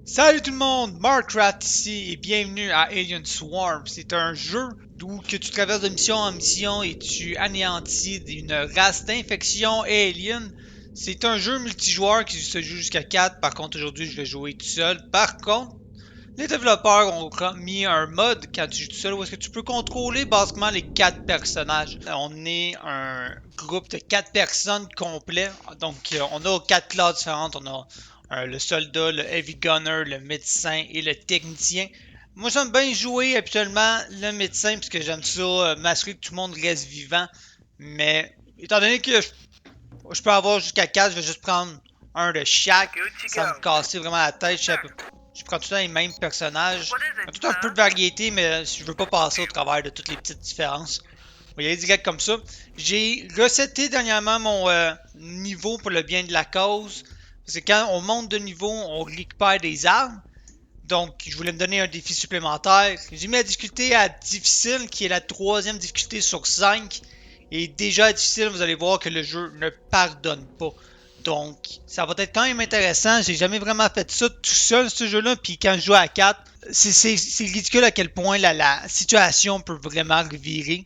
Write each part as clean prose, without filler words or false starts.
Salut tout le monde, Markrat ici et bienvenue à Alien Swarm. C'est un jeu où que tu traverses de mission en mission et tu anéantis une race d'infection alien. C'est un jeu multijoueur qui se joue jusqu'à 4. Par contre, aujourd'hui, je vais jouer tout seul. Par contre, les développeurs ont mis un mode quand tu joues tout seul où est-ce que tu peux contrôler basiquement les 4 personnages. On est un groupe de 4 personnes complet. Donc, on a 4 classes différentes. On a le soldat, le heavy gunner, le médecin et le technicien. Moi, j'aime bien jouer habituellement le médecin parce que j'aime ça, m'assurer que tout le monde reste vivant. Mais étant donné que je peux avoir jusqu'à 4, je vais juste prendre un de chaque sans me casser vraiment la tête. Je prends tout le temps les mêmes personnages. Tout un peu de variété, mais je veux pas passer au travers de toutes les petites différences. On va y aller direct comme ça. J'ai reseté dernièrement mon niveau pour le bien de la cause. Parce que quand on monte de niveau, on récupère des armes. Donc, je voulais me donner un défi supplémentaire. J'ai mis la difficulté à difficile, qui est la troisième difficulté sur 5. Et déjà difficile, vous allez voir que le jeu ne pardonne pas. Donc, ça va être quand même intéressant. J'ai jamais vraiment fait ça tout seul, ce jeu-là. Puis quand je joue à 4, c'est ridicule à quel point la situation peut vraiment revirer.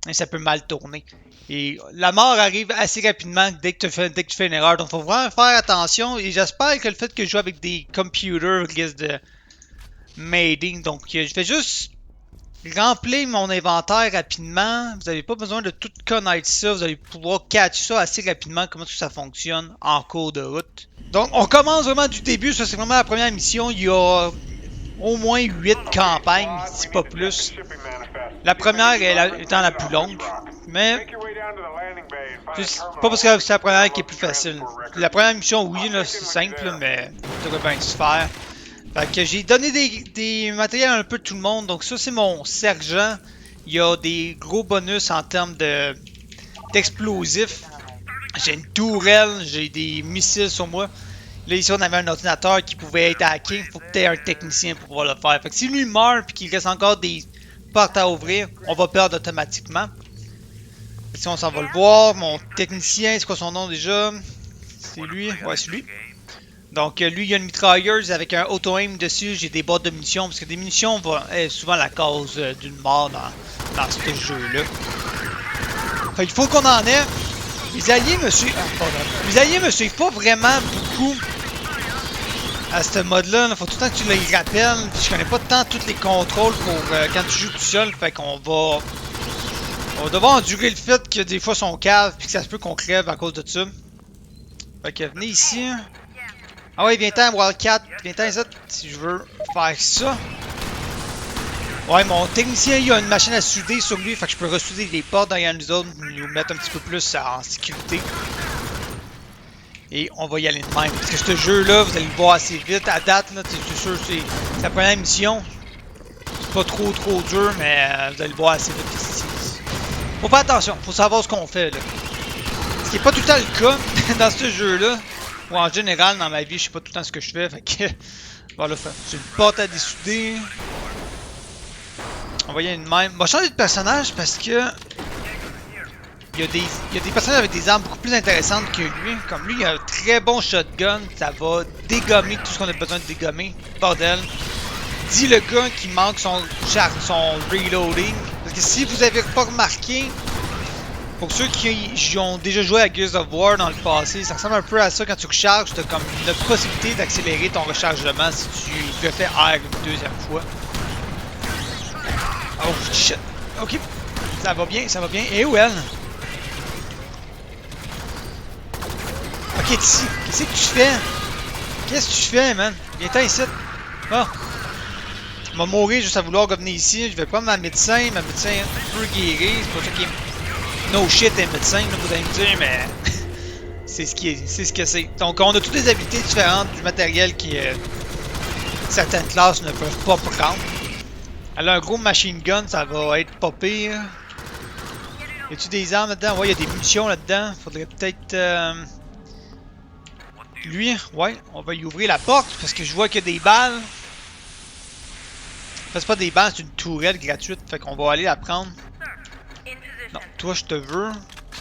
Et ça peut mal tourner. Et la mort arrive assez rapidement dès que tu fais une erreur. Donc, il faut vraiment faire attention. Et j'espère que le fait que je joue avec des computers risque de m'aider. Donc, je vais juste remplir mon inventaire rapidement. Vous n'avez pas besoin de tout connaître ça. Vous allez pouvoir catcher ça assez rapidement, comment ça fonctionne en cours de route. Donc, on commence vraiment du début. Ça, c'est vraiment la première mission. Il y a au moins 8 campagnes, si pas plus. La première étant la plus longue. Mais c'est pas parce que c'est la première qui est plus facile. La première mission, oui, c'est simple, mais ça devrait bien se faire. Fait que j'ai donné des matériels à un peu de tout le monde. Donc ça, c'est mon sergent. Il y a des gros bonus en termes d'explosifs. J'ai une tourelle, j'ai des missiles sur moi. Là, ici, on avait un ordinateur qui pouvait être hacké. Il faut que tu aies un technicien pour pouvoir le faire. Fait que si lui meurt et qu'il reste encore des portes à ouvrir, on va perdre automatiquement. Ici, on s'en va le voir. Mon technicien, c'est quoi son nom déjà? C'est lui? Ouais, c'est lui. Donc, lui, il y a une mitrailleuse avec un auto-aim dessus. J'ai des boîtes de munitions. Parce que des munitions est souvent la cause d'une mort dans ce jeu-là. Fait qu'il faut qu'on en ait. Les alliés me suivent. Les alliés me suivent pas vraiment beaucoup à ce mode-là. Il faut tout le temps que tu les rappelles. Je connais pas tant tous les contrôles pour quand tu joues tout seul. Fait qu'on va. On va devoir endurer le fait que des fois son cave puis que ça se peut qu'on crève à cause de ça. Fait que venez ici. Ah ouais, viens-t'en, Wildcat. Viens-t'en, ça, si je veux faire ça. Ouais, mon technicien, il a une machine à souder sur lui. Fait que je peux ressouder les portes derrière nous autres. Nous mettre un petit peu plus en sécurité. Et on va y aller de même. Parce que ce jeu-là, vous allez le voir assez vite. À date, là, c'est sûr, c'est la première mission. C'est pas trop dur, mais vous allez le voir assez vite ici. Faut faire attention, faut savoir ce qu'on fait là. Ce qui n'est pas tout le temps le cas dans ce jeu-là. Ou en général, dans ma vie, je sais pas tout le temps ce que je fais. Fait que. Voilà, j'ai une porte à dessouder. On va y aller de même. On va changer de personnage parce que. Il y a des personnages avec des armes beaucoup plus intéressantes que lui. Comme lui, il a un très bon shotgun. Ça va dégommer tout ce qu'on a besoin de dégommer. Bordel. Dis le gars qui manque son reloading. Parce que si vous avez pas remarqué, pour ceux qui ont déjà joué à Gears of War dans le passé, ça ressemble un peu à ça quand tu recharges. Tu as comme la possibilité d'accélérer ton rechargement si tu le fais R une deuxième fois. Oh shit. Ok. Ça va bien, ça va bien. Et où elle? Ok, ici. Qu'est-ce que tu fais? Qu'est-ce que tu fais, man? Viens-t'en ici. Oh. Je vais mourir juste à vouloir revenir ici. Je vais prendre ma médecin. Ma médecin peut guérir. C'est pour ça qu'il est. No shit, un médecin, là, vous allez me dire, mais. c'est ce que c'est. Donc, on a toutes des habilités différentes du matériel qui. Certaines classes ne peuvent pas prendre. Elle a un gros machine gun, ça va être pas pire. Y a-tu des armes là-dedans? Ouais, il y a des munitions là-dedans. Faudrait peut-être. Lui, ouais, on va y ouvrir la porte parce que je vois qu'il y a des balles. C'est pas des balles, c'est une tourelle gratuite. Fait qu'on va aller la prendre. Non, toi je te veux.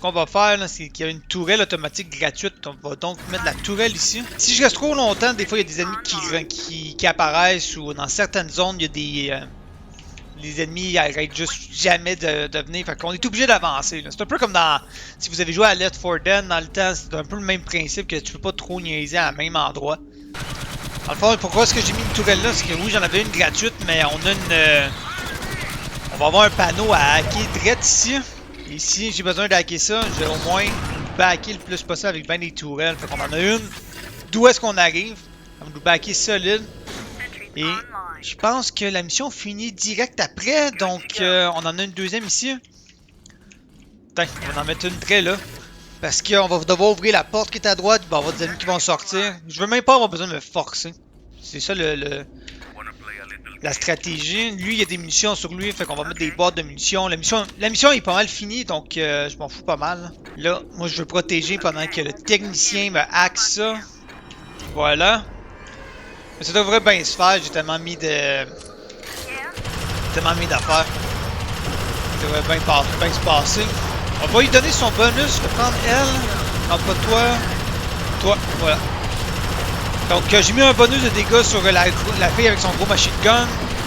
qu'on va faire, c'est qu'il y a une tourelle automatique gratuite. On va donc mettre la tourelle ici. Si je reste trop longtemps, des fois il y a des ennemis qui apparaissent ou dans certaines zones, il y a des... les ennemis ils arrêtent juste jamais de venir. Fait qu'on est obligé d'avancer. C'est un peu comme dans... Si vous avez joué à Left 4 Dead dans le temps, c'est un peu le même principe que tu peux pas trop niaiser à même endroit. Dans le fond, pourquoi est-ce que j'ai mis une tourelle là? C'est que oui, j'en avais une gratuite, mais on a une... on va avoir un panneau à hacker direct ici. Et si j'ai besoin de hacker ça, j'ai au moins backer le plus possible avec ben des tourelles. Fait qu'on en a une. D'où est-ce qu'on arrive? On va nous backer solide. Et je pense que la mission finit direct après. Donc on en a une deuxième ici. Putain, on va en mettre une très là. Parce qu'on va devoir ouvrir la porte qui est à droite. Il va y avoir des ennemis qui vont sortir. Je veux même pas avoir besoin de me forcer. C'est ça la stratégie. Lui, il y a des munitions sur lui. Fait qu'on va mettre des boîtes de munitions. La mission est pas mal finie. Donc je m'en fous pas mal. Là, moi je veux protéger pendant que le technicien me hack ça. Voilà. Mais ça devrait bien se faire. J'ai tellement mis de... tellement mis d'affaires. Ça devrait bien se passer. On va lui donner son bonus. Je vais prendre elle. Non, pas toi. Toi, voilà. Donc, j'ai mis un bonus de dégâts sur la fille avec son gros machine gun.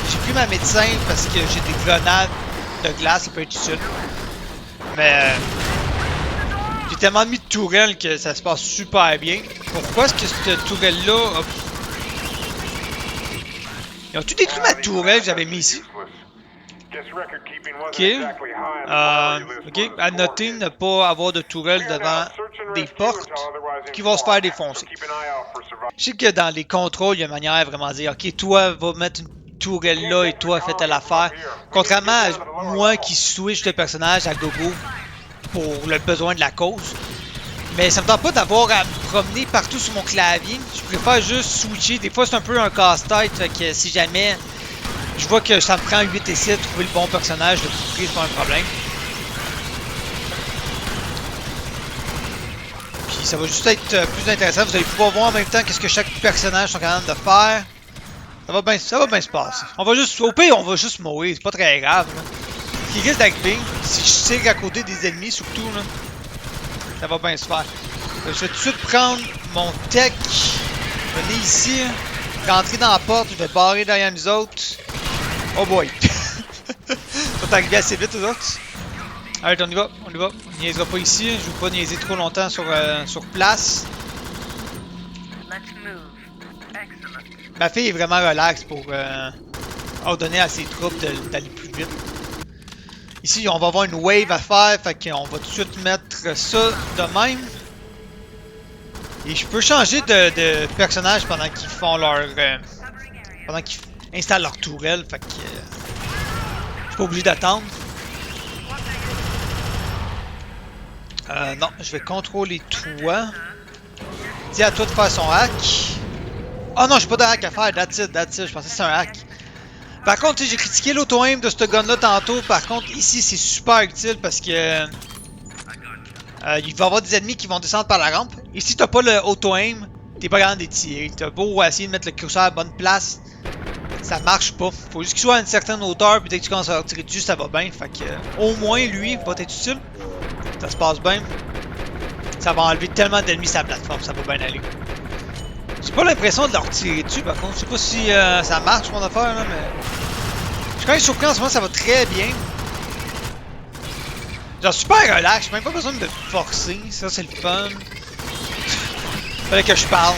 J'ai pris ma médecin parce que j'ai des grenades de glace. Ça peut être utile. Mais... j'ai tellement mis de tourelles que ça se passe super bien. Pourquoi est-ce que cette tourelle-là... Ils ont-tu détruit ma tourelle que j'avais mis ici? Ok. Ok. À noter ne pas avoir de tourelle devant des portes qui vont se faire défoncer. Je sais que dans les contrôles, il y a une manière vraiment de dire ok, toi, va mettre une tourelle là et toi, fais telle affaire. Contrairement à moi qui switch de personnage à gogo pour le besoin de la cause. Mais ça me tente pas d'avoir à me promener partout sur mon clavier. Je préfère juste switcher. Des fois, c'est un peu un casse-tête. Fait que si jamais je vois que ça me prend 8 essais de trouver le bon personnage, de couper, c'est pas un problème. Puis ça va juste être plus intéressant. Vous allez pouvoir voir en même temps qu'est-ce que chaque personnage sont capables de faire. Ça va bien se passer. On va juste... Au pire, on va juste mourir. C'est pas très grave. Là. Ce qui risque d'être ping, si je tire à côté des ennemis surtout, là. Ça va bien se faire. Je vais tout de suite prendre mon tech. Venir ici. Rentrer dans la porte. Je vais barrer derrière nous autres. Oh boy. Ça va arriver assez vite, aux autres. Allez, on y va. On y va. On niaisera pas ici. Je veux pas niaiser trop longtemps sur place. Ma fille est vraiment relaxe pour ordonner à ses troupes d'aller plus vite. Ici, on va avoir une wave à faire, fait qu'on va tout de suite mettre ça de même. Et je peux changer de personnage pendant qu'ils font leur... pendant qu'ils installent leur tourelle, fait que... je suis pas obligé d'attendre. Non, je vais contrôler toi. Dis à toi de faire son hack. Oh non, j'ai pas de hack à faire, that's it, je pensais que c'était un hack. Par contre, j'ai critiqué l'auto-aim de ce gun-là tantôt. Par contre, ici, c'est super utile parce que... il va y avoir des ennemis qui vont descendre par la rampe. Et si t'as pas le auto-aim, t'es pas capable de tirer. T'as beau essayer de mettre le curseur à la bonne place, ça marche pas. Faut juste qu'il soit à une certaine hauteur, puis dès que tu commences à tirer dessus, ça va bien. Fait que, au moins, lui, va être utile. Ça se passe bien. Ça va enlever tellement d'ennemis sur la plateforme, ça va bien aller. J'ai pas l'impression de leur tirer dessus, par contre. Je sais pas si ça marche mon affaire, là, mais... Je suis quand même surpris en ce moment, ça va très bien. Genre super relax, j'ai même pas besoin de me forcer, ça c'est le fun. Fallait que je parle.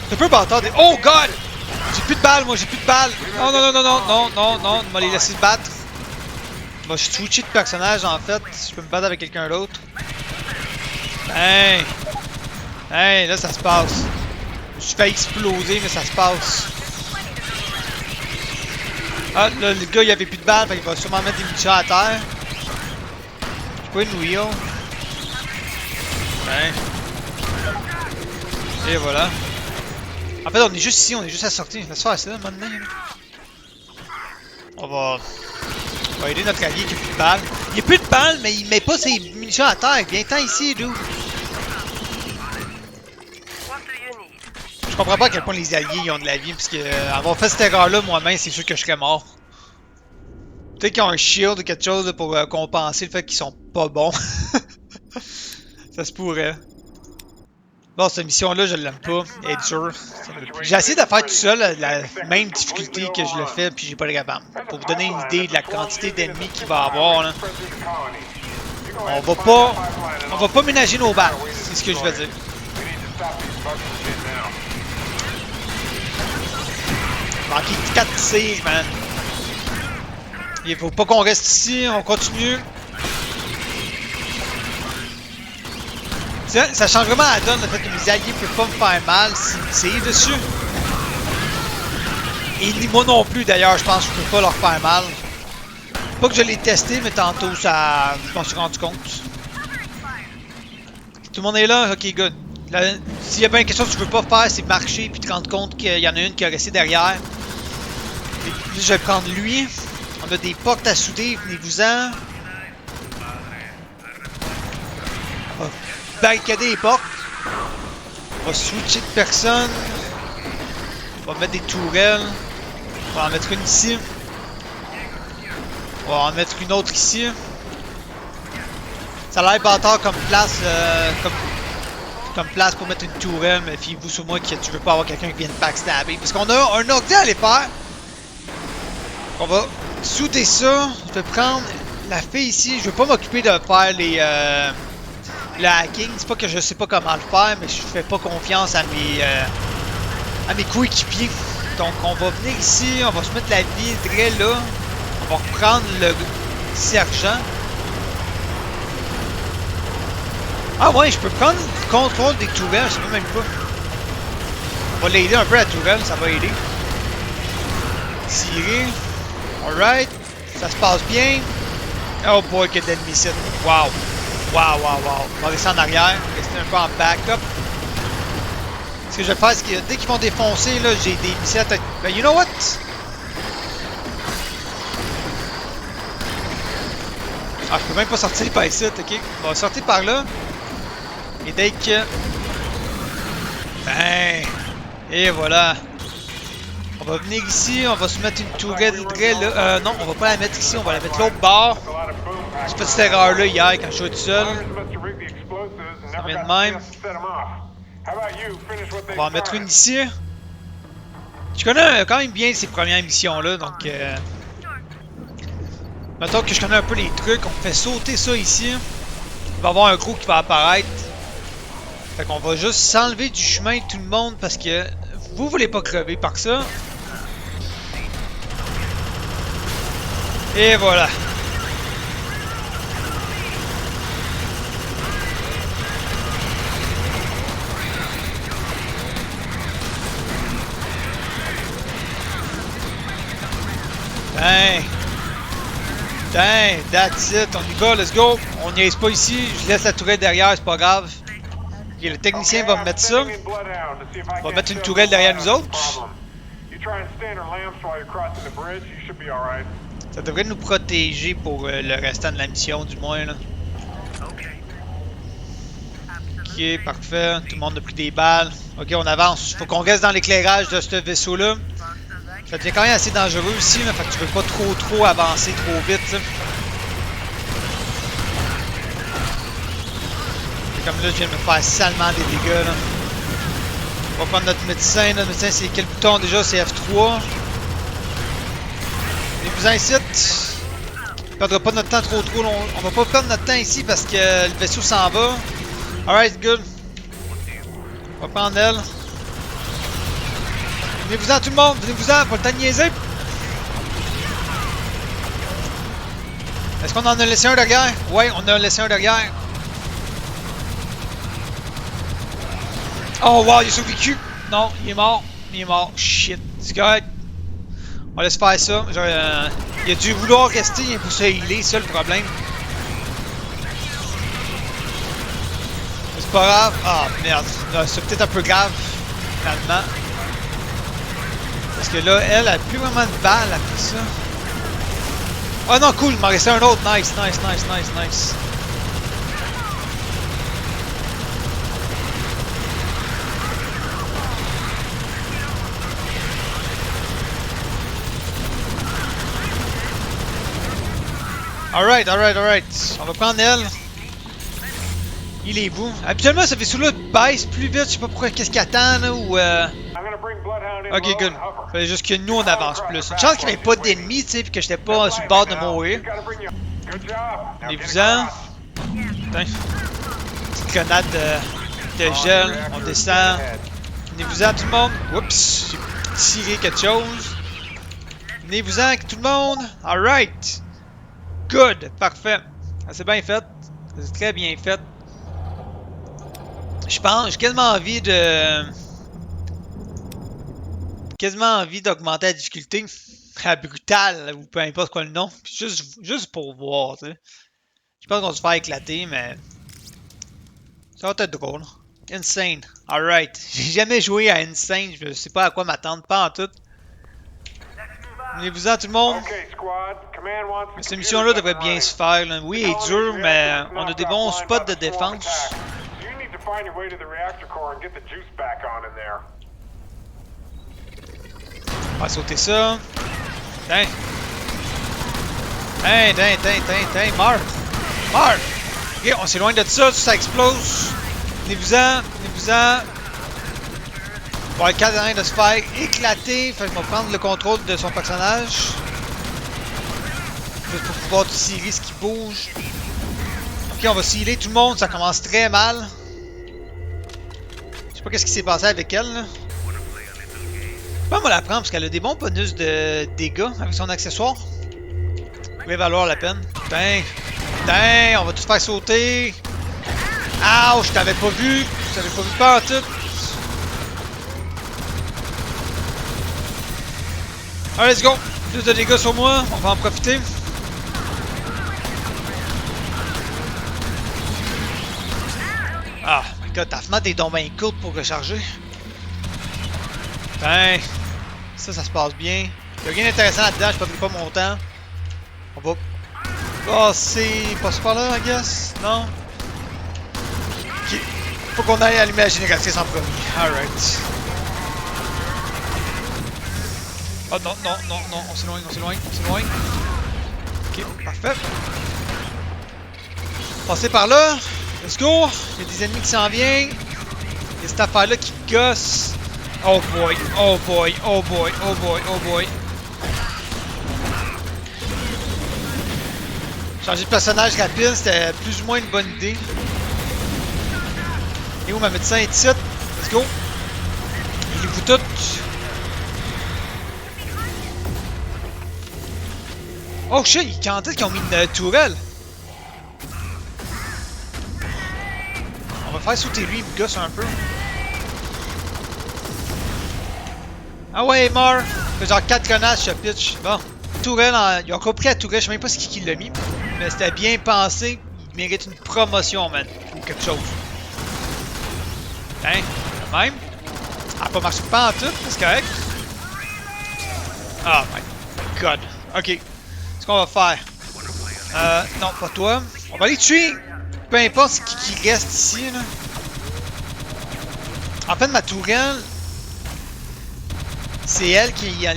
C'est un peu bâtard des... Oh god! J'ai plus de balles, moi, j'ai plus de balles. Non, on va les laisser se battre. Moi, je switcher de personnage en fait, je peux me battre avec quelqu'un d'autre. Hey! Hey, là ça se passe. Je suis fait exploser, mais ça se passe. Ah, là, le gars il avait plus de balles, fait qu'il va sûrement mettre des munitions à terre. J'ai pas une wheel. Hey. Et voilà. En fait, on est juste ici, on est juste à sortir. Laisse faire ça maintenant. On va aider notre allié qui a plus de balles. Il a plus de balles, mais il met pas ses munitions à terre. Viens-t'en ici, dude. Je comprends pas à quel point les alliés ils ont de la vie, parce que avoir fait cette erreur-là moi-même, c'est sûr que je serais mort. Peut-être qu'ils ont un shield ou quelque chose là, pour compenser le fait qu'ils sont pas bons. Ça se pourrait. Bon, cette mission-là, je l'aime pas. Elle est dure. J'ai essayé de la faire tout seul, la même difficulté que je le fais, puis j'ai pas été capable. Pour vous donner une idée de la quantité d'ennemis qu'il va y avoir, là. On va pas ménager nos balles, c'est ce que je veux dire. Manqué 4 tirs, man. Il faut pas qu'on reste ici, on continue. Ça change vraiment la donne, le fait que mes alliés ne peuvent pas me faire mal s'ils me tirent dessus. Et ni moi non plus d'ailleurs, je pense que je peux pas leur faire mal. Pas que je l'ai testé, mais tantôt ça, je m'en suis rendu compte. Tout le monde est là? Ok, good. S'il y a bien quelque chose que tu veux pas faire, c'est marcher puis te rendre compte qu'il y en a une qui a resté derrière. Et puis, je vais prendre lui. On a des portes à souder, venez-vous-en. On va barricader les portes. On va switcher de personne. On va mettre des tourelles. On va en mettre une ici. On va en mettre une autre ici. Ça a l'air bâtard comme place, comme place pour mettre une tourelle, mais fiez-vous sur moi que tu veux pas avoir quelqu'un qui vienne backstabber. Parce qu'on a un ordi à les faire. On va souder ça. Je vais prendre la fille ici. Je veux pas m'occuper de faire le hacking. C'est pas que je sais pas comment le faire, mais je fais pas confiance à mes coéquipiers. Donc on va venir ici, on va se mettre la vie très là. On va reprendre le sergent. Ah ouais, je peux prendre le contrôle des tourelles, je sais même pas. On va l'aider un peu la tourelle, ça va aider. Tirer. Alright. Ça se passe bien. Oh boy, que d'ennemis ici. Wow. Wow, wow, wow. On va rester en arrière, rester un peu en backup. Ce que je vais faire, c'est que dès qu'ils vont défoncer, là, j'ai des missiles à tête. Ben, you know what? Ah, je peux même pas sortir par ici, ok? On va sortir par là. Et dès que... Ben... Et voilà. On va venir ici, on va se mettre une tourelle là. Non, on va pas la mettre ici, on va la mettre l'autre bord. J'ai fait cette erreur-là hier quand je jouais tout seul. Ça vient de même. On va en mettre une ici. Je connais quand même bien ces premières missions-là, donc... Mettons que je connais un peu les trucs, on fait sauter ça ici. Il va y avoir un gros qui va apparaître. Fait qu'on va juste s'enlever du chemin tout le monde parce que vous voulez pas crever par ça. Et voilà. Dang. Dang, that's it, on y va, let's go. On niaise pas ici, je laisse la tourelle derrière, c'est pas grave. Ok, le technicien va me mettre ça. On va mettre une tourelle derrière nous autres. Ça devrait nous protéger pour le restant de la mission, du moins, là. Ok, parfait. Tout le monde a pris des balles. Ok, on avance. Faut qu'on reste dans l'éclairage de ce vaisseau-là. Ça devient quand même assez dangereux ici, là. Fait que tu veux pas trop avancer trop vite, ça. Comme là, je viens de me faire salement des dégâts, là. On va prendre notre médecin, là. Notre médecin, c'est quel bouton déjà? C'est F3. Les en ici. On perdra pas notre temps trop long. On va pas perdre notre temps ici parce que le vaisseau s'en va. Alright, good. On va prendre elle. Venez-vous-en tout le monde, venez-vous-en, pas le temps de niaiser. Est-ce qu'on en a laissé un derrière? Ouais, on a laissé un derrière. Oh wow, il a survécu. Non, il est mort. Il est mort. Shit. C'est correct. On laisse faire ça. Genre, il a dû vouloir rester pour se healer, c'est ça le problème. C'est pas grave. Ah merde. C'est peut-être un peu grave, finalement. Parce que là, elle a plus vraiment de balles après ça. Oh non, cool, il m'en restait un autre. Nice, nice, nice, nice, nice. Alright, alright, alright. On va prendre elle. Il est où? Habituellement, ce vaisseau-là baisse plus vite. Je sais pas pourquoi. Qu'est-ce qu'il attend, là, ou Ok, good. Fallait juste que nous, on avance plus. Une chance qu'il n'y avait pas d'ennemis, tu sais, puis que j'étais pas sur le bord de mourir. Venez-vous-en. Putain. Petite grenade de gel. On descend. Venez-vous-en, tout le monde. Oups, j'ai tiré quelque chose. Venez-vous-en, tout le monde. Alright. Good. Parfait. C'est bien fait. C'est très bien fait. Je pense, j'ai quasiment envie de... Quasiment envie d'augmenter la difficulté à brutal, ou peu importe quoi le nom. Juste pour voir, tu sais. Je pense qu'on va se faire éclater, mais... Ça va être drôle. Insane. Alright. J'ai jamais joué à Insane, je sais pas à quoi m'attendre, pas en tout. Venez-vous-en tout le monde. Mais cette mission-là devrait bien se faire, là. Oui, elle est dure, mais on a des bons spots de défense. On va sauter ça. Tiens. Tiens, meurs. Meurs. Ok, on s'éloigne de ça explose. Venez-vous-en, venez-vous-en. On va être capable de se faire éclater. Fait que je vais prendre le contrôle de son personnage. Juste pour pouvoir tirer ce qui bouge. Ok, on va sealer tout le monde, ça commence très mal. Je sais pas qu'est-ce qui s'est passé avec elle, là. Je peux pas la prendre parce qu'elle a des bons bonus de dégâts avec son accessoire. Ça pourrait valoir la peine. Putain, on va tout faire sauter. Ouch, je t'avais pas vu. Je t'avais pas vu pas en tout. Allez, let's go. Plus de dégâts sur moi, on va en profiter. Ah, my god, ta fenêtre est donc bien courte pour recharger. Putain, ça se passe bien. Il n'y a rien d'intéressant là-dedans, je ne pas mon temps. On va passer par là, I guess? Non? Ok. Faut qu'on aille allumer la génératrice en premier. Alright. Oh non, on s'éloigne. Ok, parfait. Passer par là. Let's go! Il y a des ennemis qui s'en viennent. Il y a cette affaire-là qui gosse. Oh boy. Changer de personnage rapide, c'était plus ou moins une bonne idée. Et où ma médecin est ici? Let's go! Il vous tout. Oh shit, il cantait qu'ils ont mis une tourelle. On va faire sauter lui, il me gosse un peu. Ah ouais, il meurt! Il fait genre 4 grenades, je pitch. Bon. Tourelle, ils ont compris la tourelle, je sais même pas ce qui l'a mis. Mais c'était bien pensé. Il mérite une promotion, man. Ou quelque chose. Hein, quand même. Elle a pas marché pas en tout, c'est correct. Oh my god. Ok. Ce qu'on va faire. Non, pas toi. On va aller tuer. Peu importe ce qui reste ici, là. En fait, ma tourelle, c'est elle qui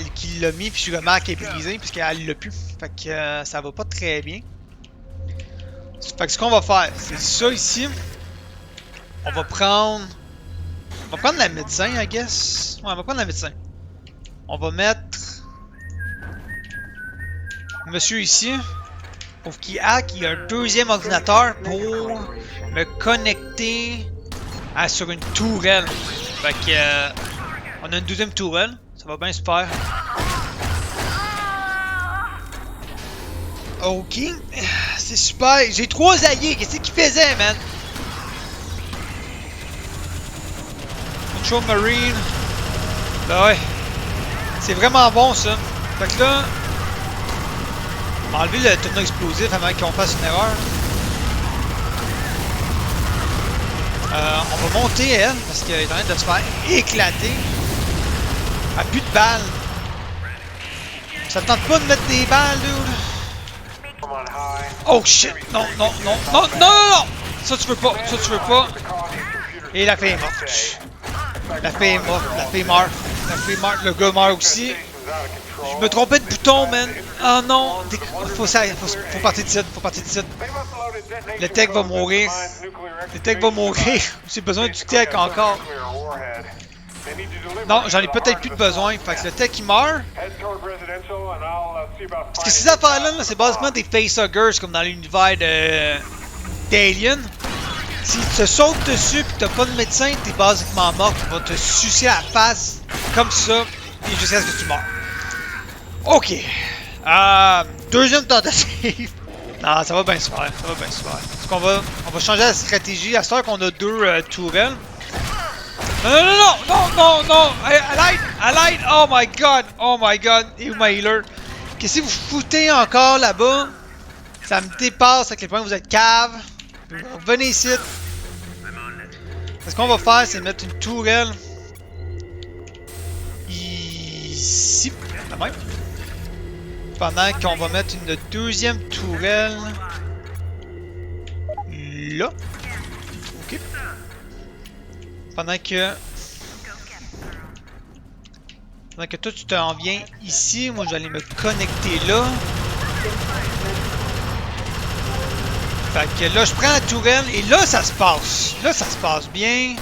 l'a mis, puis je remarque qu'elle est brisée, puisqu'elle l'a plus. Fait que ça va pas très bien. Fait que ce qu'on va faire, c'est ça ici. On va prendre la médecin, I guess. Ouais, on va prendre la médecin. On va mettre monsieur ici. Pour qu'il hack, il y a un deuxième ordinateur pour me connecter sur une tourelle. Fait que on a une deuxième tourelle. Ça va bien se faire. Ok. C'est super. J'ai 3 alliés. Qu'est-ce qu'ils faisaient, man? Control Marine. Ben ouais. C'est vraiment bon, ça. Fait que là... On va enlever le tourneau explosif avant qu'on fasse une erreur. On va monter elle, parce qu'elle est en train de se faire éclater. Elle a plus de balles. Ça te tente pas de mettre des balles, dude? Oh shit! Non! Ça tu veux pas! Et la fille est morte. La fille est morte. Le gars meurt aussi. Je me trompais de bouton, man. Oh non. Faut partir de site. Faut partir de site. Le tech va mourir. Le tech va mourir. J'ai besoin du tech encore. Non, j'en ai peut-être plus de besoin. Fait que le tech il meurt. Parce que ces affaires-là, -là, c'est basiquement des facehuggers comme dans l'univers d'Alien. Si tu te sautes dessus et que t'as pas de médecin, t'es basiquement mort. Tu vas te sucer à la face comme ça et jusqu'à ce que tu meurs. Ok. Deuxième tentative. Non, ça va bien se faire. Ça va bien se faire. Parce qu'on va changer la stratégie. À ce temps qu'on a deux tourelles. Non, non, non, non, non, non, à l'aide, oh my god, et où ma healer? Qu'est-ce que vous foutez encore là-bas? Ça me dépasse à quel point vous êtes cave. Venez ici. Ce qu'on va faire, c'est mettre une tourelle ici, la même. Pendant qu'on va mettre une deuxième tourelle là. Ok. Pendant que toi tu t'en viens ici, moi j'allais me connecter là. Fait que là je prends la tourelle et là ça se passe. Là ça se passe bien.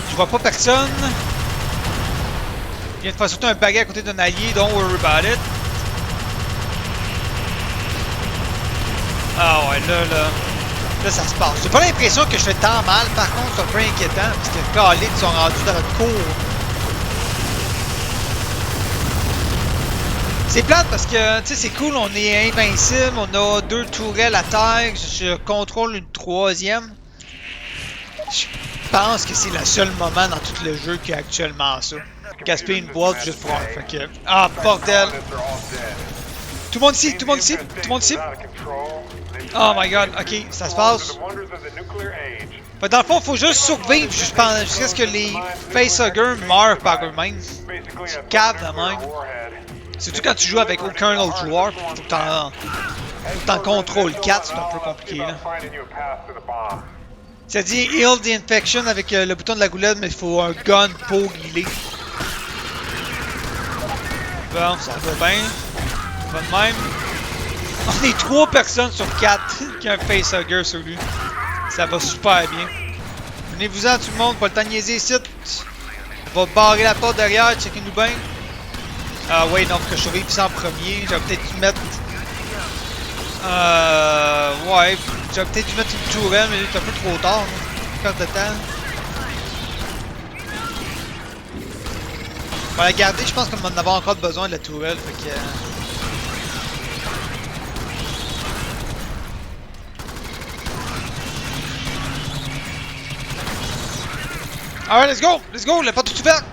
Je vois pas personne. Il vient de faire sauter un baguette à côté d'un allié, don't worry about it. Ah ouais, là ça se passe. J'ai pas l'impression que je fais tant mal, par contre c'est un peu inquiétant parce que les caliques sont rendus dans notre cour. C'est plate parce que, tu sais, c'est cool, on est invincible, on a deux tourelles à terre, je contrôle une troisième. Je pense que c'est le seul moment dans tout le jeu qui a actuellement ça. Gaspiller une boîte juste pour un. Fait que. Ah, bordel! Tout le monde ici, tout le monde ici, tout le monde ici. Oh my god, ok, ça se passe. Fait, dans le fond, il faut juste survivre jusqu'à ce que les facehuggers meurent par eux-mêmes. Tu caves de même. Surtout quand tu joues avec aucun autre joueur, faut que t'en contrôles 4, c'est un peu compliqué là. Ça dit heal the infection avec le bouton de la goulette, mais il faut un gun pour healer. Bon, ça va bien. Ça va de même. On est 3 personnes sur 4 qui a un facehugger sur lui. Ça va super bien. Venez-vous-en tout le monde, pas le temps de niaiser ici. On va barrer la porte derrière, checkez-nous bien. Ah ouais, non, faut que je survive ça en premier. J'aurais peut-être dû mettre... ouais, j'aurais peut-être dû mettre une tourelle, mais c'est un peu trop tard. Perte de temps. On va la garder, je pense qu'on en avait encore besoin de la tourelle, fait que... Alright, let's go, la porte est ouverte!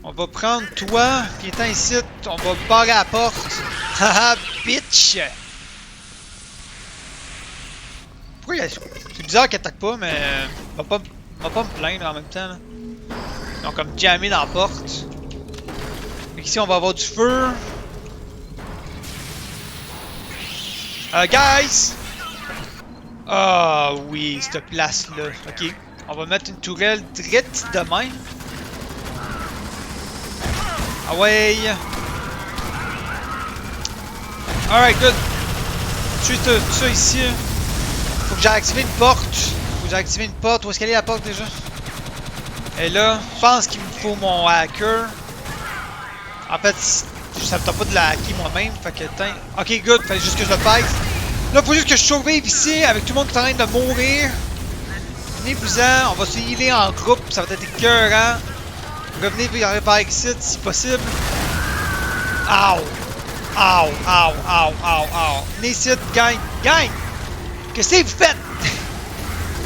On va prendre toi, qui est ici, on va barrer la porte. Haha, bitch! Pourquoi il y a... C'est bizarre qu'il attaque pas, mais... On va pas me plaindre en même temps, là. Ils ont comme jammé dans la porte. Donc ici, on va avoir du feu. Guys! Ah oui, cette place-là. Ok. On va mettre une tourelle drette de même. Ah ouais! Alright, good. Tu tout ça ici. Faut que j'ai activé une porte. Où est-ce qu'elle est la porte déjà? Et là, je pense qu'il me faut mon hacker. En fait, ça me tente pas de la hacker moi-même. Fait que, tiens. Ok, good. Fait juste que je le pèse. Là, faut juste que je survive ici avec tout le monde qui est en train de mourir. Venez-vous-en. On va se healer en groupe. Ça va être écœurant. Revenez par ici si possible. Ow! Ow! Ow! Ow! Ow! Ow! Venez ici, gang! Gang! Qu'est-ce que vous faites?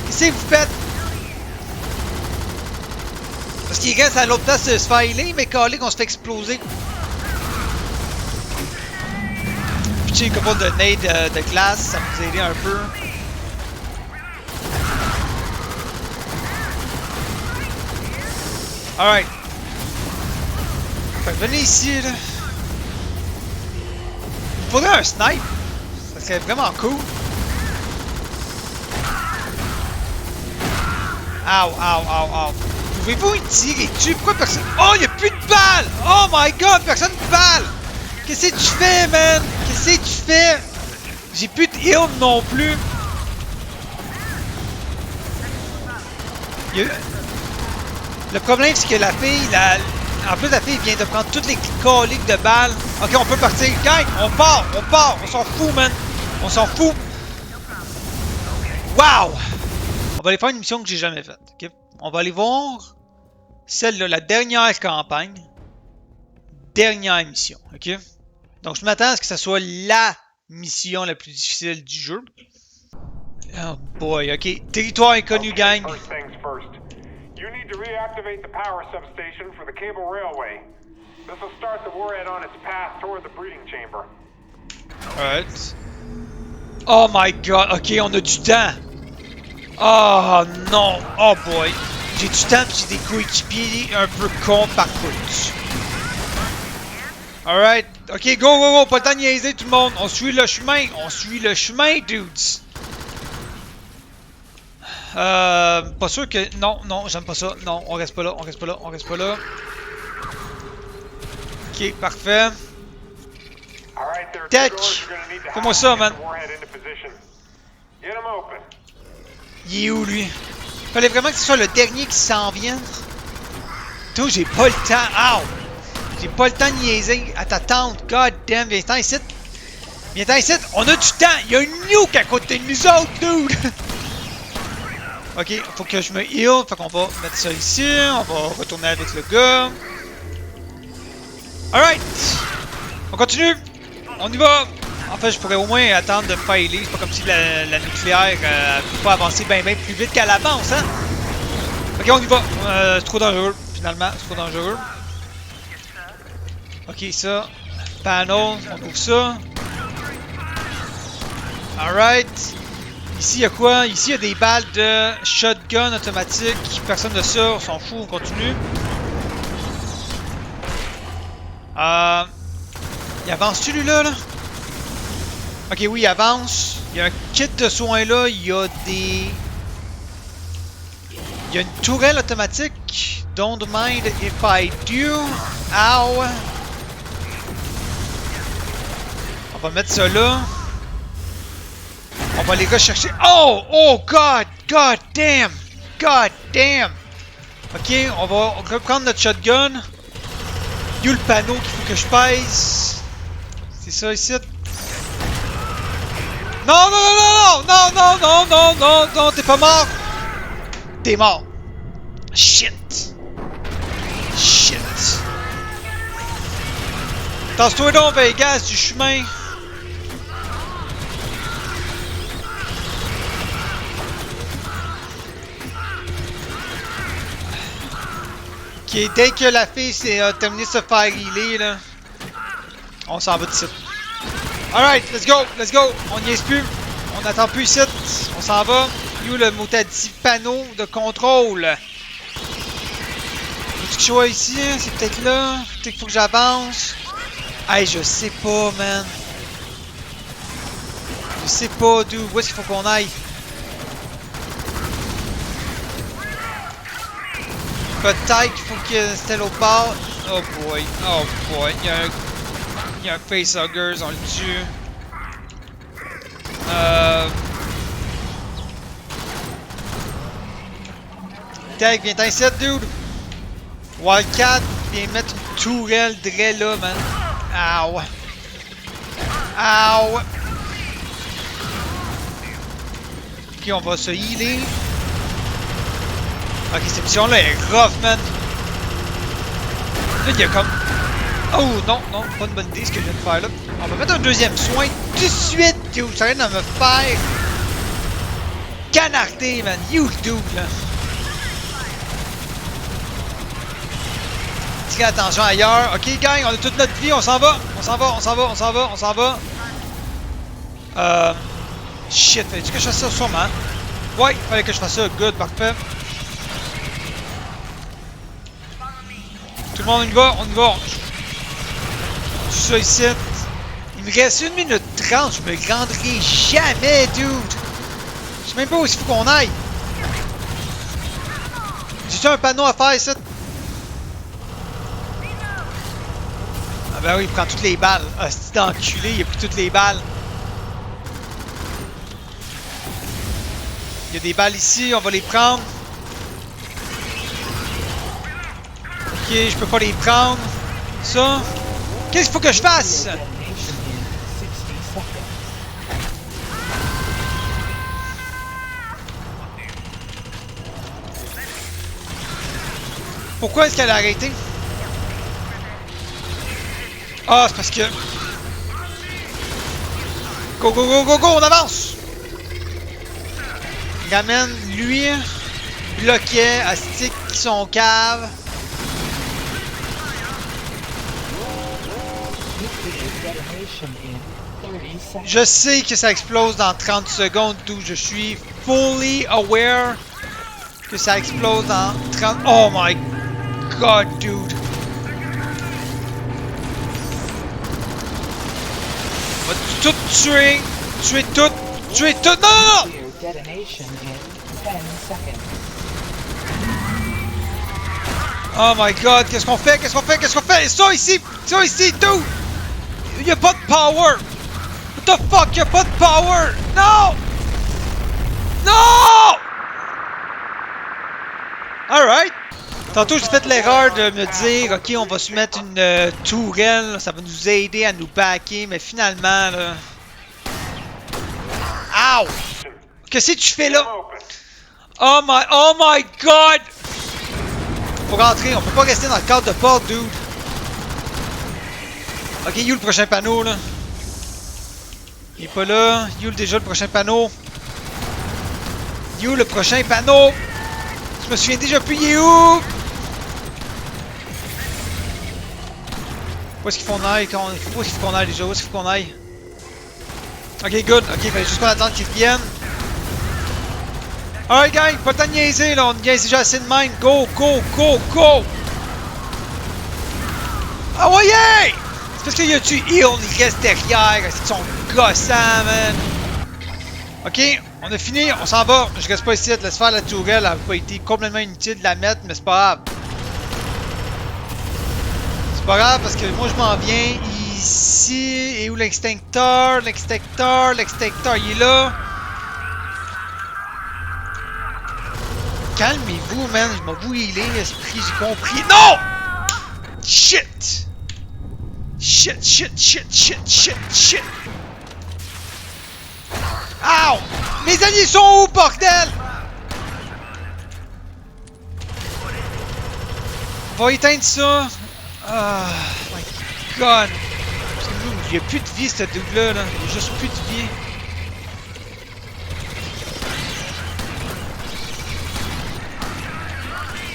Qu'est-ce que vous faites? Parce qu'il reste à l'autre place de se faire healer, mais calé qu'on se fait exploser. Pitcher une couple de nades de glace, ça va nous aider un peu. Alright. Fait que venez ici, là. Il faudrait un snipe. Ça serait vraiment cool. Ow, ow, ow, ow. Pouvez-vous y tirer dessus? Pourquoi personne... Oh, il n'y a plus de balles! Oh my god, personne de balles! Qu'est-ce que tu fais, man? Qu'est-ce que tu fais? J'ai plus de heal non plus. Le problème, c'est que la fille, en plus, la fille vient de prendre toutes les coliques de balles. Ok, on peut partir. Gang, on part. On s'en fout, man. On s'en fout. Wow! On va aller faire une mission que j'ai jamais faite. Okay? On va aller voir celle-là, la dernière campagne. Dernière mission. Ok? Donc, je m'attends à ce que ce soit la mission la plus difficile du jeu. Oh boy, ok. Territoire inconnu, gang. You need to reactivate the power substation for the cable railway. This will start the warhead on its path toward the breeding chamber. Alright. Oh my god, ok, on a du temps. Oh non, oh boy. J'ai du temps pis j'ai des coéquipiers un peu cons par bout. Alright, ok, go, pas le temps de niaiser tout le monde. On suit le chemin, dudes. Pas sûr que... Non, j'aime pas ça. Non, on reste pas là. Ok, parfait. Tech! Fais-moi ça, man. Il est où, lui? Fallait vraiment que ce soit le dernier qui s'en vienne. Toi, j'ai pas le temps. Ow! J'ai pas le temps de niaiser à ta tante. God damn, viens-t'en ici. On a du temps. Il y a une nuke à côté de nous autres, dude. Ok, faut que je me heal, fait qu'on va mettre ça ici, on va retourner avec le gars. Alright! On continue! On y va! En fait, je pourrais au moins attendre de me faire healer, c'est pas comme si la nucléaire peut pas avancer bien plus vite qu'elle avance, hein? Ok, on y va! C'est trop dangereux, finalement, c'est trop dangereux. Ok, ça. Panel, on ouvre ça. Alright! Ici, il y a quoi? Ici, il y a des balles de shotgun automatique. Personne de ça, on s'en fout, on continue. Il avance-tu, lui, là? Ok, oui, il avance. Il y a un kit de soins, là. Il y a des... Il y a une tourelle automatique. Don't mind if I do. Ow! On va mettre ça là. On va aller rechercher. Oh, God damn. Ok, on va reprendre notre shotgun. Il y a le panneau qu'il faut que je pèse. C'est ça ici. Non, t'es pas mort. T'es mort. Shit. Tasse-toi donc, Vegas, du chemin. Ok, dès que la fille s'est terminée de se faire healer, là, on s'en va d'ici. Alright, let's go! On n'y est plus. On n'attend plus ici. On s'en va. Où le motadi panneau de contrôle? Y'a quelque chose ici? Hein? C'est peut-être là. Peut-être qu'il faut que j'avance. Hey, je sais pas, man. Je sais pas, d'où. Où est-ce qu'il faut qu'on aille? Peut-être qu'il faut que c'était l'autre bord. Oh boy. Il y a un facehuggers, on le tue. Tag, viens t'en ici, dude. Wildcat, viens mettre une tourelle dré là, man. Ow. Ok, on va se healer. Ok, cette mission-là est rough, man. Là, il y a comme... Oh, non, pas une bonne idée ce que je viens de faire là. On va mettre un deuxième soin tout de suite, dude. Ça vient de me faire... canarder, man. You, dude, là. Tirez attention ailleurs. Ok, gang, on a toute notre vie. On s'en va. Shit, fallait-tu que je fasse ça? Sûrement. Ouais, fallait que je fasse ça. Good, parfait. Tout le monde, on y va. Je suis ça ici. Il me reste 1 minute 30. Je me rendrai jamais, dude. Je sais même pas où il faut qu'on aille. J'ai-tu un panneau à faire ici? Ah ben oui, il prend toutes les balles. Ah, c'est enculé, il a pris toutes les balles. Il y a des balles ici, on va les prendre. Ok, je peux pas les prendre. Ça. Qu'est-ce qu'il faut que je fasse? Pourquoi est-ce qu'elle a arrêté? Ah, c'est parce que... Go, go, go, go, go, on avance! Ramène, lui, bloquait, Astic, son cave. Je sais que ça explose dans 30 secondes, d'où je suis fully aware que ça explose dans 30... Oh my god, dude! On va tout tuer! Tuer tout! Tuer tout! Non, non, non! Oh my god, qu'est-ce qu'on fait? Qu'est-ce qu'on fait? Qu'est-ce qu'on fait? Ça ici! Ça ici, dude! Y'a pas de power! What the fuck? Y'a pas de power! Non! Non! Alright! Tantôt, j'ai fait l'erreur de me dire, ok, on va se mettre une tourelle, ça va nous aider à nous backer, mais finalement, là... Ow! Qu'est-ce que tu fais là? Oh my god! Faut rentrer, on peut pas rester dans le cadre de porte, dude. Ok, où le prochain panneau, là? Il est pas là. Où déjà le prochain panneau? Où le prochain panneau? Je me souviens déjà plus, il est où? Où est-ce qu'il faut qu'on aille? Où est-ce qu'il faut qu'on aille déjà? Où est-ce qu'il faut qu'on aille? Ok, good. Ok, il fallait juste qu'on attende qu'ils viennent. Alright, gang, pas le temps de niaiser, là. On niaise déjà assez de même. Go, go, go, go! Ah ouais! C'est parce qu'il y a tu heal, il reste derrière. C'est son gossant, man. Ok, on a fini, on s'en va. Je reste pas ici, laisse faire la tourelle. Elle a pas été complètement inutile de la mettre, mais c'est pas grave. C'est pas grave parce que moi je m'en viens ici. Et où l'extincteur? L'extincteur, il est là. Calmez-vous, man. Je m'en vous healer, esprit, j'ai compris. Non! Shit! Shit, shit, shit, shit, shit, shit! Ow! Mes alliés sont où, bordel? On va éteindre ça. Ah, my god! Parce que nous, il n'y a plus de vie, cette double-là. Là. Il n'y a juste plus de vie.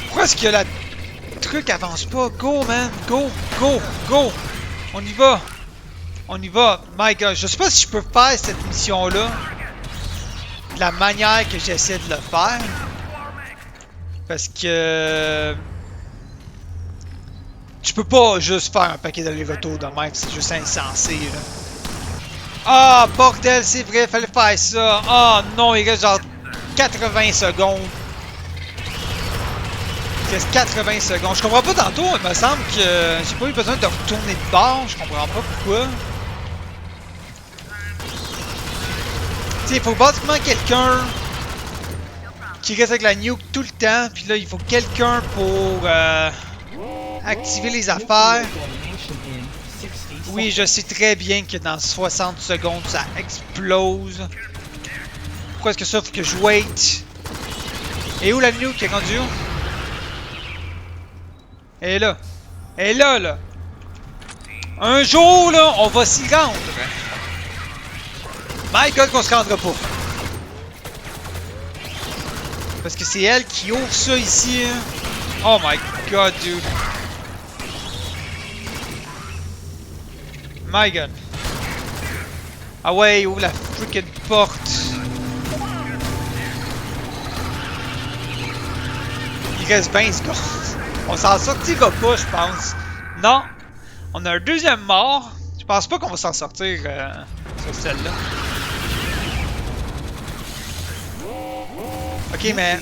Pourquoi est-ce que le truc avance pas? Go, man! Go! Go! Go! On y va! On y va! My god! Je sais pas si je peux faire cette mission-là de la manière que j'essaie de le faire. Parce que... Tu peux pas juste faire un paquet d'aller-retour de même, c'est juste insensé, là. Ah, bordel, c'est vrai, fallait faire ça! Ah non, il reste genre 80 secondes. Il reste 80 secondes. Je comprends pas tantôt, il me semble que j'ai pas eu besoin de retourner de bord. Je comprends pas pourquoi. Tu sais, il faut basiquement quelqu'un qui reste avec la nuke tout le temps. Puis là, il faut quelqu'un pour activer les affaires. Oui, je sais très bien que dans 60 secondes, ça explose. Pourquoi est-ce que ça, faut que je wait? Et où la nuke qui est rendue où? Elle est là. Elle est là, là. Un jour, là, on va s'y rendre. My god, qu'on se rendra pas. Parce que c'est elle qui ouvre ça ici. Oh my god, dude. My god. Ah ouais, il ouvre la freaking porte. Il reste 20 secondes. On s'en sortira pas, je pense. Non. On a un deuxième mort. Je pense pas qu'on va s'en sortir sur celle-là. Ok, mais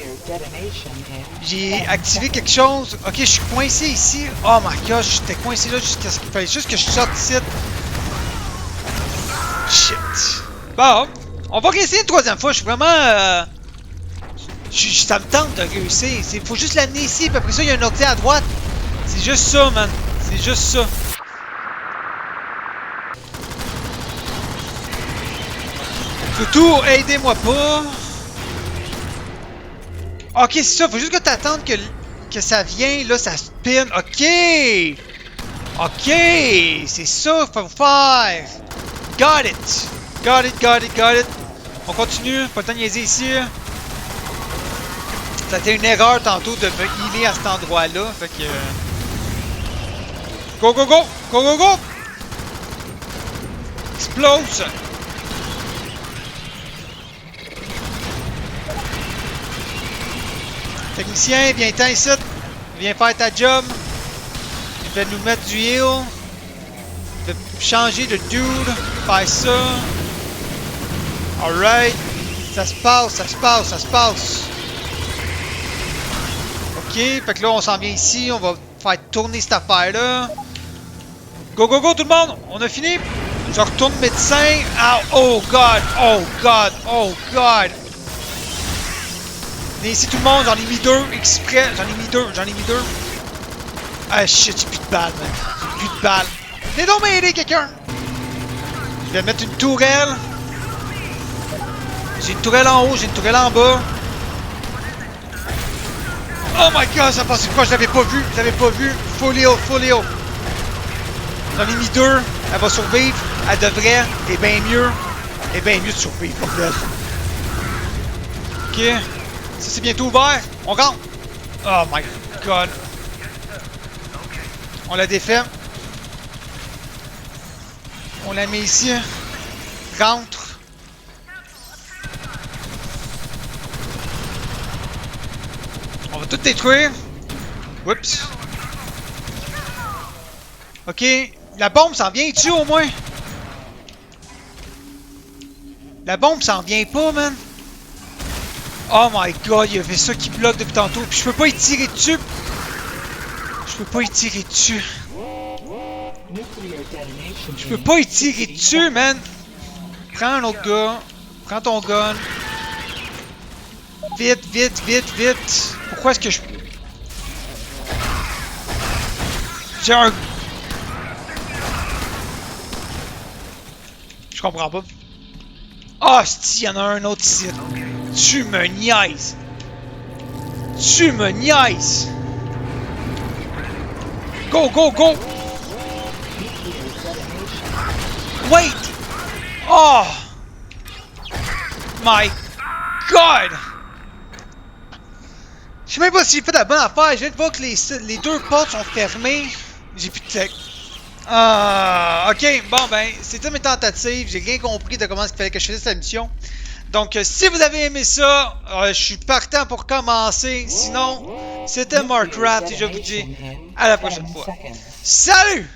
J'ai activé quelque chose. Ok, je suis coincé ici. Oh my god, j'étais coincé là jusqu'à ce qu'il fallait juste que je sorte ici. Shit. Bon, on va réessayer une troisième fois. Je suis vraiment... ça me tente de réussir. Il faut juste l'amener ici. Puis après ça, il y a un ordi à droite. C'est juste ça, man. C'est juste ça. Surtout, aidez-moi pas. Ok, c'est ça. Faut juste que t'attendes que ça vienne. Là, ça spin. Ok. Ok. C'est ça qu'il faut faire. Got it. Got it, got it, got it. On continue. Pas le temps de niaiser ici. Ça a été une erreur tantôt de me healer à cet endroit-là. Fait que... Go, go, go! Go, go, go! Explose! Technicien, viens-t'en ici. Viens faire ta job. Il va nous mettre du heal. De changer de dude. Faire ça. Alright. Ça se passe, ça se passe, ça se passe. Ok, fait que là on s'en vient ici. On va faire tourner cette affaire-là. Go, go, go tout le monde! On a fini! Je retourne médecin. Ah, oh god! Oh god! Oh god! Venez ici tout le monde, j'en ai mis deux exprès. J'en ai mis deux. Ah shit, j'ai plus de balles, man. J'ai plus de balles. Venez donc m'aider quelqu'un! Je vais mettre une tourelle. J'ai une tourelle en haut, j'ai une tourelle en bas. Oh my god, ça passe quoi? Je l'avais pas vu, Full heal, full heal. J'en ai mis deux. Elle va survivre. Elle devrait. Et bien mieux. Et bien mieux de survivre, bordel. Ok. Ça c'est bientôt ouvert. On rentre. Oh my god. On la défait. On la met ici. Rentre. On va tout détruire. Oups. Ok. La bombe s'en vient-tu au moins? La bombe s'en vient pas, man. Oh my god, il y avait ça qui bloque depuis tantôt. Puis je peux pas y tirer dessus. Je peux pas y tirer dessus. Je peux pas y tirer dessus, man. Prends un autre gars. Prends ton gun. Vite, vite, vite, vite. Pourquoi est-ce que je... J'ai un... Je comprends pas. Ah, il y en a un autre ici. Tu me niaises. Tu me niaises. Go, go, go. Wait. Oh. My God. Je sais même pas si j'ai fait la bonne affaire. Je viens de voir que les deux portes sont fermées. J'ai plus de tech. Ah, ok, bon ben, c'était mes tentatives. J'ai rien compris de comment il fallait que je faisais cette mission. Donc, si vous avez aimé ça, je suis partant pour commencer. Sinon, c'était Mark Rath et je vous dis à la prochaine fois. Salut!